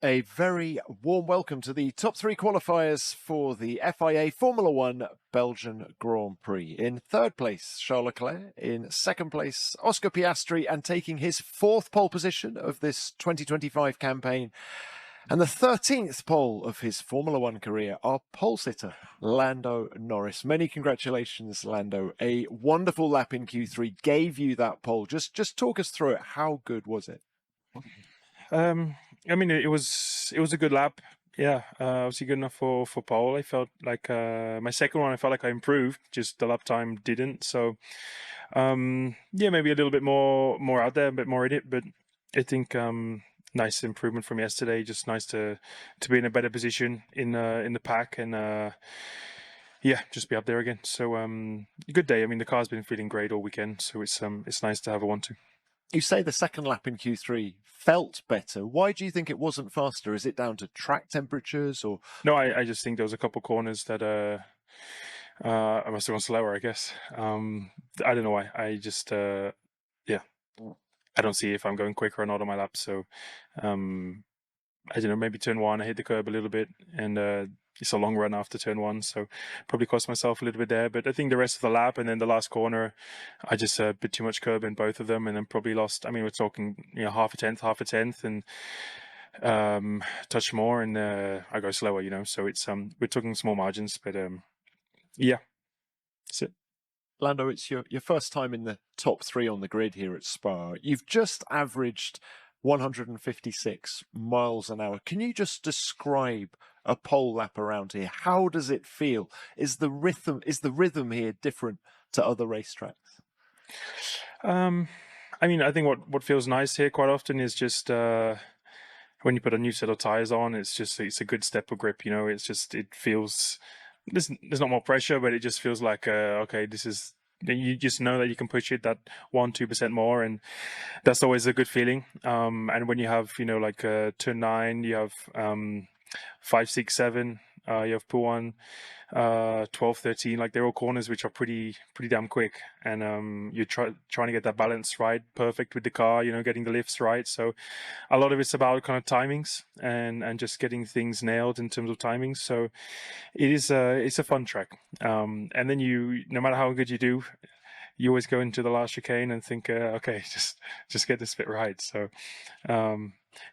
A very warm welcome to the top three qualifiers for the FIA Formula One Belgian Grand Prix. In third place, Charles Leclerc. In second place, Oscar Piastri, and taking his fourth pole position of this 2025 campaign. And the 13th pole of his Formula One career, our pole sitter, Lando Norris. Many congratulations, Lando. A wonderful lap in Q3 gave you that pole. Just talk us through it. How good was it? I mean, it was a good lap. Yeah, obviously good enough for pole. I felt like my second one, I felt like I improved. Just the lap time didn't. So, yeah, maybe a little bit more out there, a bit more in it. But I think nice improvement from yesterday. Just nice to be in a better position in the pack and yeah, just be up there again. So good day. I mean, the car's been feeling great all weekend, so it's nice to have a 1-2. You say the second lap in Q3 felt better. Why do you think it wasn't faster? Is it down to track temperatures or? No, I just think there was a couple corners that I must have gone slower, I guess. I don't know why. I just yeah, I don't see if I'm going quicker or not on my lap. So I don't know, maybe turn one, I hit the curb a little bit, and it's a long run after turn one, so probably cost myself a little bit there. But I think the rest of the lap and then the last corner, I just bit too much curb in both of them, and then probably lost. I mean, we're talking half a tenth, and touch more, and I go slower. So it's we're talking small margins, but yeah, that's it. Lando, it's your first time in the top three on the grid here at Spa. You've just averaged 156 miles an hour. Can you just describe a pole lap around here? How does it feel? Is the rhythm here different to other racetracks? I mean, I think what feels nice here quite often is just when you put a new set of tires on, it's a good step of grip. It feels there's not more pressure, but it just feels like okay, this is. You just know that you can push it that 1-2% more, and that's always a good feeling. And when you have like turn 9, you have 5, 6, 7, you have pull 1, 12, 13. Like they're all corners which are pretty damn quick, and you're trying to get that balance right, perfect with the car. Getting the lifts right. So a lot of it's about kind of timings and just getting things nailed in terms of timings. So it's a fun track. And then no matter how good you do, you always go into the last chicane and think, okay, just get this bit right. So,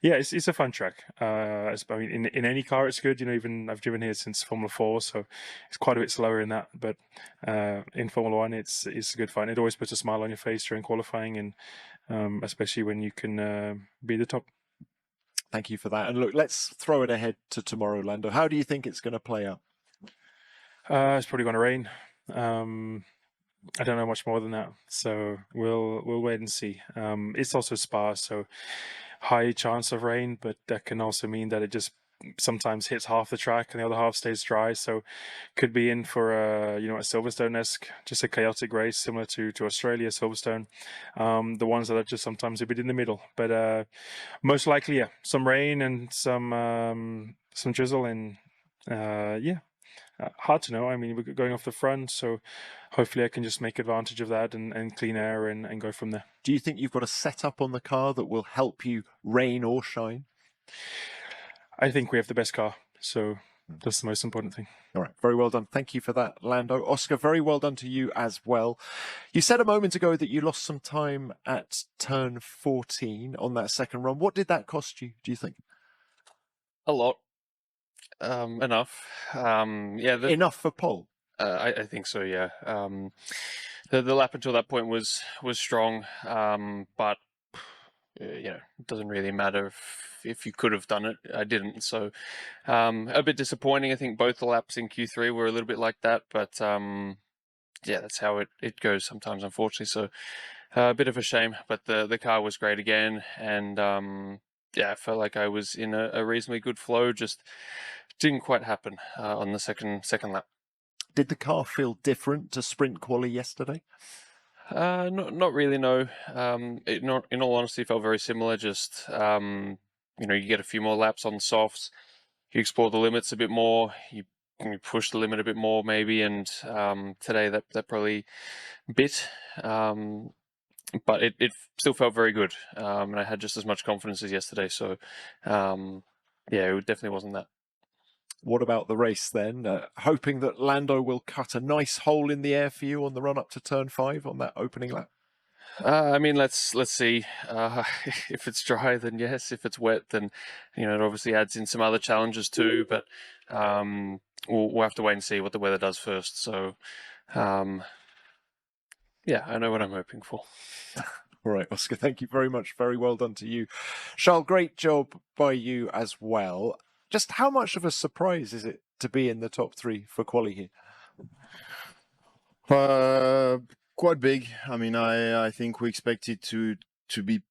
yeah, it's a fun track. I mean, in any car, it's good. Even I've driven here since Formula 4, so it's quite a bit slower in that. But in Formula 1, it's good fun. It always puts a smile on your face during qualifying, and especially when you can be the top. Thank you for that. And look, let's throw it ahead to tomorrow, Lando. How do you think it's going to play out? It's probably going to rain. I don't know much more than that, so we'll wait and see. It's also Spa, so high chance of rain, but that can also mean that it just sometimes hits half the track and the other half stays dry. So could be in for a Silverstone-esque, just a chaotic race similar to Australia Silverstone. The ones that are just sometimes a bit in the middle, but most likely, yeah, some rain and some drizzle, and yeah. Hard to know. I mean, we're going off the front, so hopefully I can just make advantage of that and clean air and go from there. Do you think you've got a setup on the car that will help you rain or shine? I think we have the best car, so that's the most important thing. All right, very well done. Thank you for that, Lando. Oscar, very well done to you as well. You said a moment ago that you lost some time at turn 14 on that second run. What did that cost you, do you think? A lot. Enough. Yeah. Enough for pole? I think so. Yeah. The lap until that point was strong, but it doesn't really matter if you could have done it. I didn't, so a bit disappointing. I think both the laps in Q3 were a little bit like that, but yeah, that's how it goes sometimes, unfortunately. So a bit of a shame, but the car was great again, and yeah, I felt like I was in a reasonably good flow. Just didn't quite happen on the second lap. Did the car feel different to sprint quali yesterday? Not really, no. In all honesty, it felt very similar. Just you get a few more laps on the softs, you explore the limits a bit more, you push the limit a bit more maybe, and today that probably bit. But it still felt very good, and I had just as much confidence as yesterday. So Yeah, it definitely wasn't that. What about the race then? Hoping that Lando will cut a nice hole in the air for you on the run up to turn 5 on that opening lap? I mean, let's see. If it's dry, then yes. If it's wet, then it obviously adds in some other challenges too. But we'll have to wait and see what the weather does first. So, yeah, I know what I'm hoping for. All right, Oscar, thank you very much. Very well done to you. Charles, great job by you as well. Just how much of a surprise is it to be in the top 3 for quali here? Quite big. I mean, I think we expected to be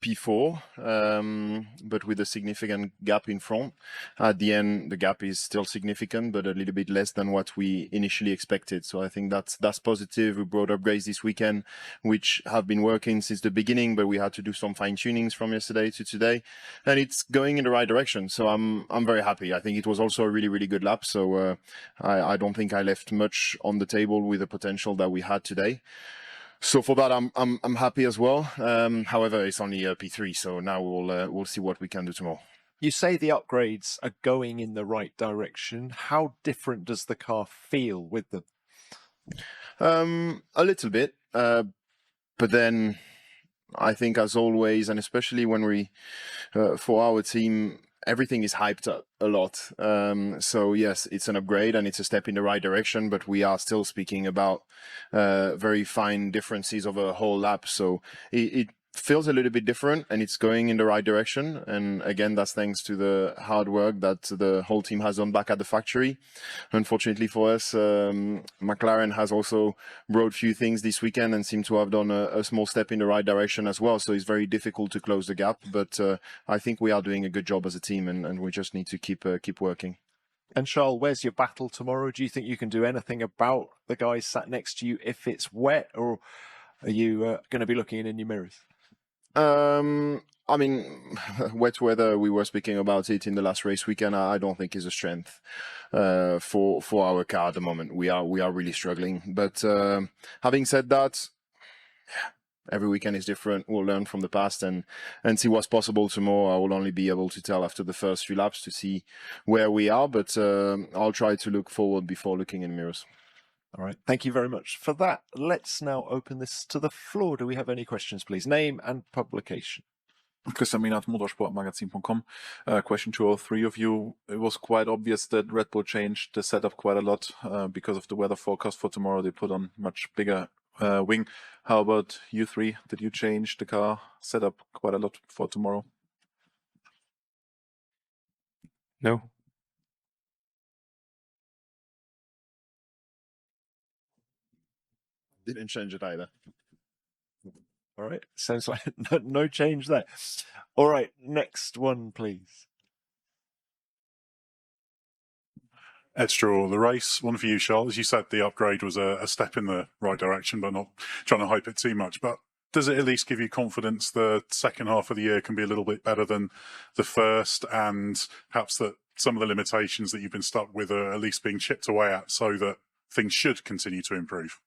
P4, but with a significant gap in front. At the end, the gap is still significant, but a little bit less than what we initially expected. So I think that's positive. We brought upgrades this weekend, which have been working since the beginning, but we had to do some fine tunings from yesterday to today, and it's going in the right direction. So I'm very happy. I think it was also a really, really good lap. So I don't think I left much on the table with the potential that we had today. So for that, I'm happy as well. However, it's only P3, so now we'll see what we can do tomorrow. You say the upgrades are going in the right direction. How different does the car feel with them? A little bit, but then I think, as always, and especially when we, for our team, everything is hyped up a lot. So yes, it's an upgrade and it's a step in the right direction, but we are still speaking about very fine differences over a whole lap. So it feels a little bit different and it's going in the right direction. And again, that's thanks to the hard work that the whole team has done back at the factory. Unfortunately for us, McLaren has also brought a few things this weekend and seem to have done a small step in the right direction as well. So it's very difficult to close the gap, but I think we are doing a good job as a team and we just need to keep working. And Charles, where's your battle tomorrow? Do you think you can do anything about the guys sat next to you if it's wet, or are you going to be looking in your mirrors? I mean, wet weather, we were speaking about it in the last race weekend. I don't think is a strength for our car at the moment. We are really struggling. But having said that, every weekend is different. We'll learn from the past and see what's possible tomorrow. I will only be able to tell after the first 3 laps to see where we are, but I'll try to look forward before looking in mirrors. All right. Thank you very much for that. Let's now open this to the floor. Do we have any questions, please? Name and publication. Christian Minat, motorsportmagazin.com. Question to all 3 of you. It was quite obvious that Red Bull changed the setup quite a lot because of the weather forecast for tomorrow. They put on much bigger wing. How about you 3? Did you change the car setup quite a lot for tomorrow? No. Didn't change it either. All right. Sounds like no change there. All right. Next one, please. Extra the race. One for you, Charles. As you said, the upgrade was a step in the right direction, but not trying to hype it too much. But does it at least give you confidence the second half of the year can be a little bit better than the first, and perhaps that some of the limitations that you've been stuck with are at least being chipped away at so that things should continue to improve?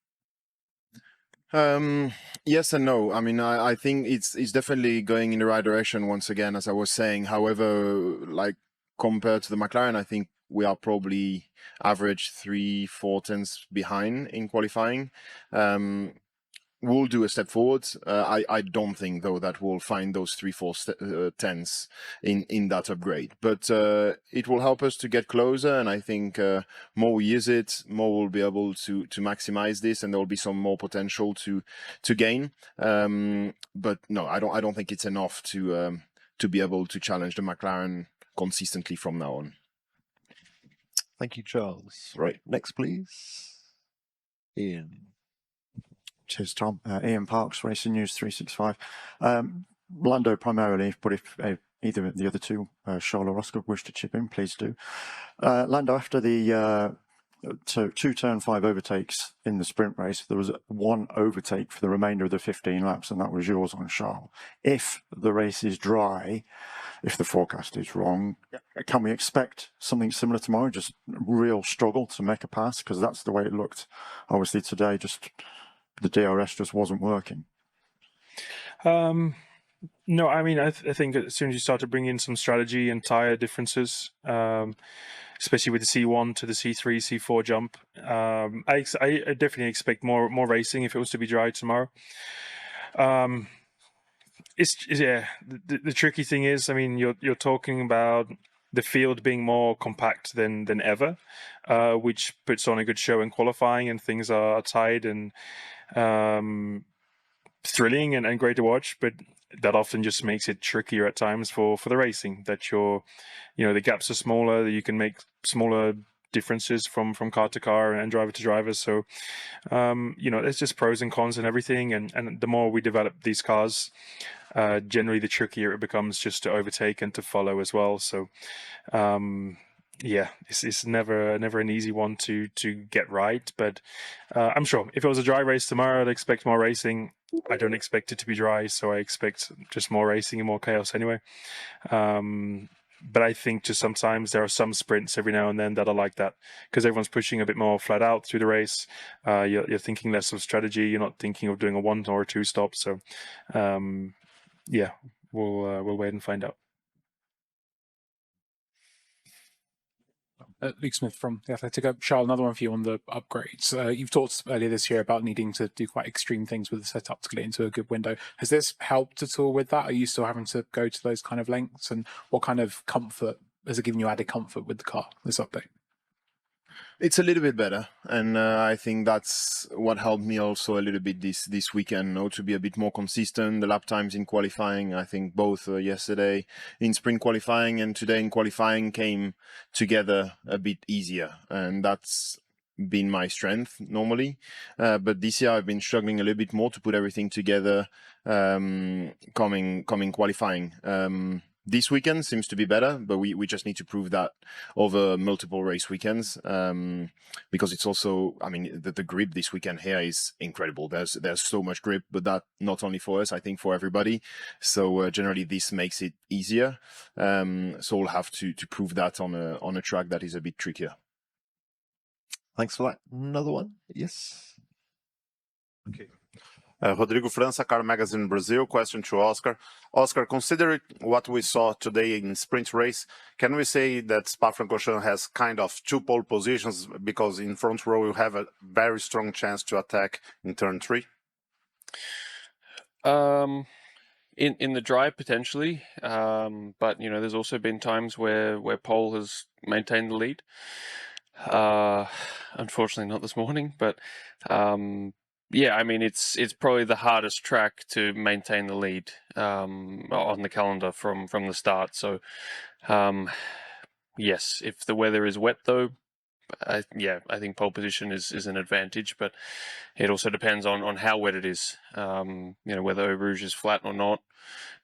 Yes and no. I mean, I think it's definitely going in the right direction once again, as I was saying. However, like compared to the McLaren, I think we are probably average 3-4 tenths behind in qualifying. We'll do a step forward. I don't think, though, that we'll find those 3-4 tenths in that upgrade. But it will help us to get closer, and I think more we use it, more we'll be able to maximize this, and there will be some more potential to gain. But no, I don't think it's enough to be able to challenge the McLaren consistently from now on. Thank you, Charles. Right, next, please. Ian. Cheers, Tom. Ian Parks, Racing News 365. Lando primarily, but if either of the other 2, Charles or Oscar, wish to chip in, please do. Lando, after the 2 turn 5 overtakes in the sprint race, there was 1 overtake for the remainder of the 15 laps, and that was yours on Charles. If the race is dry, if the forecast is wrong, can we expect something similar tomorrow? Just real struggle to make a pass? Because that's the way it looked, obviously, today. Just the DRS just wasn't working. No, I mean, I think as soon as you start to bring in some strategy and tire differences, especially with the C1 to the C3, C4 jump, I definitely expect more racing if it was to be dry tomorrow. Yeah, the tricky thing is, I mean, you're talking about the field being more compact than ever, which puts on a good show in qualifying, and things are tight and thrilling and great to watch, but that often just makes it trickier at times for the racing, that the gaps are smaller, that you can make smaller differences from car to car and driver to driver. So there's just pros and cons and everything, and the more we develop these cars, generally the trickier it becomes just to overtake and to follow as well. So it's never an easy one to get right, but I'm sure if it was a dry race tomorrow, I'd expect more racing. I don't expect it to be dry, so I expect just more racing and more chaos anyway. But I think just sometimes there are some sprints every now and then that are like that, because everyone's pushing a bit more flat out through the race. You're thinking less of strategy. You're not thinking of doing a 1 or 2 stop. So, we'll wait and find out. Luke Smith from The Athletic. Charles, another one for you on the upgrades. You've talked earlier this year about needing to do quite extreme things with the setup to get into a good window. Has this helped at all with that? Are you still having to go to those kind of lengths? And what kind of comfort has it given you, added comfort with the car, this update? It's a little bit better, and I think that's what helped me also a little bit this weekend, to be a bit more consistent. The lap times in qualifying, I think both yesterday in sprint qualifying and today in qualifying came together a bit easier, and that's been my strength normally. But this year I've been struggling a little bit more to put everything together coming qualifying. This weekend seems to be better, but we just need to prove that over multiple race weekends, because it's also, I mean, the grip this weekend here is incredible. There's so much grip, but that not only for us, I think for everybody. So generally this makes it easier. So we'll have to prove that on a track that is a bit trickier. Thanks for that. Another one? Yes. Okay. Rodrigo França, Car Magazine Brazil. Question to Oscar. Oscar, considering what we saw today in sprint race, can we say that Spa-Francorchamps has kind of 2 pole positions, because in front row you have a very strong chance to attack in turn 3? In the dry, potentially, but there's also been times where Pole has maintained the lead. Unfortunately, not this morning, but yeah, I mean, it's probably the hardest track to maintain the lead on the calendar from the start. So, yes, if the weather is wet, though, I think pole position is an advantage, but it also depends on how wet it is. Whether Eau Rouge is flat or not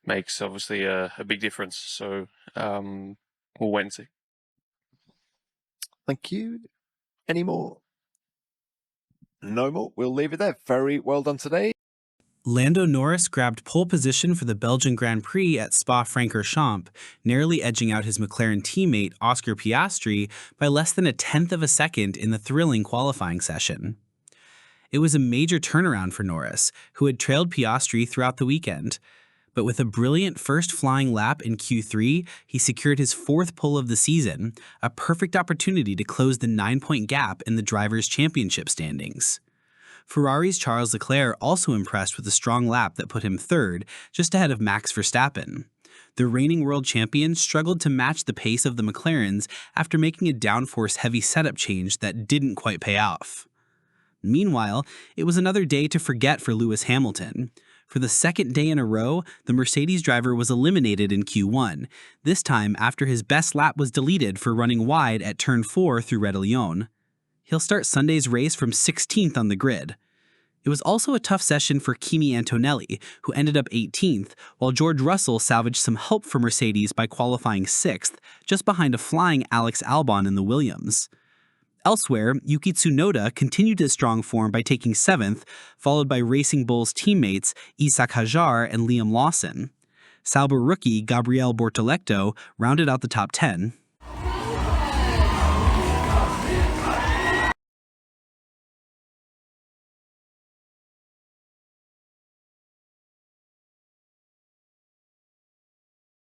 makes obviously a big difference. So we'll wait and see. Thank you. Any more? No more. We'll leave it there. Very well done today. Lando Norris grabbed pole position for the Belgian Grand Prix at Spa-Francorchamps, narrowly edging out his McLaren teammate Oscar Piastri by less than 1/10 of a second in the thrilling qualifying session. It was a major turnaround for Norris, who had trailed Piastri throughout the weekend. But with a brilliant first flying lap in Q3, he secured his 4th pole of the season, a perfect opportunity to close the 9-point gap in the Drivers' Championship standings. Ferrari's Charles Leclerc also impressed with a strong lap that put him 3rd, just ahead of Max Verstappen. The reigning world champion struggled to match the pace of the McLarens after making a downforce-heavy setup change that didn't quite pay off. Meanwhile, it was another day to forget for Lewis Hamilton. For the 2nd day in a row, the Mercedes driver was eliminated in Q1, this time after his best lap was deleted for running wide at turn 4 through Red Lion. He'll start Sunday's race from 16th on the grid. It was also a tough session for Kimi Antonelli, who ended up 18th, while George Russell salvaged some help for Mercedes by qualifying 6th, just behind a flying Alex Albon in the Williams. Elsewhere, Yuki Tsunoda continued his strong form by taking 7th, followed by Racing Bull's teammates Isak Hajar and Liam Lawson. Sauber rookie Gabriel Bortoleto rounded out the top 10.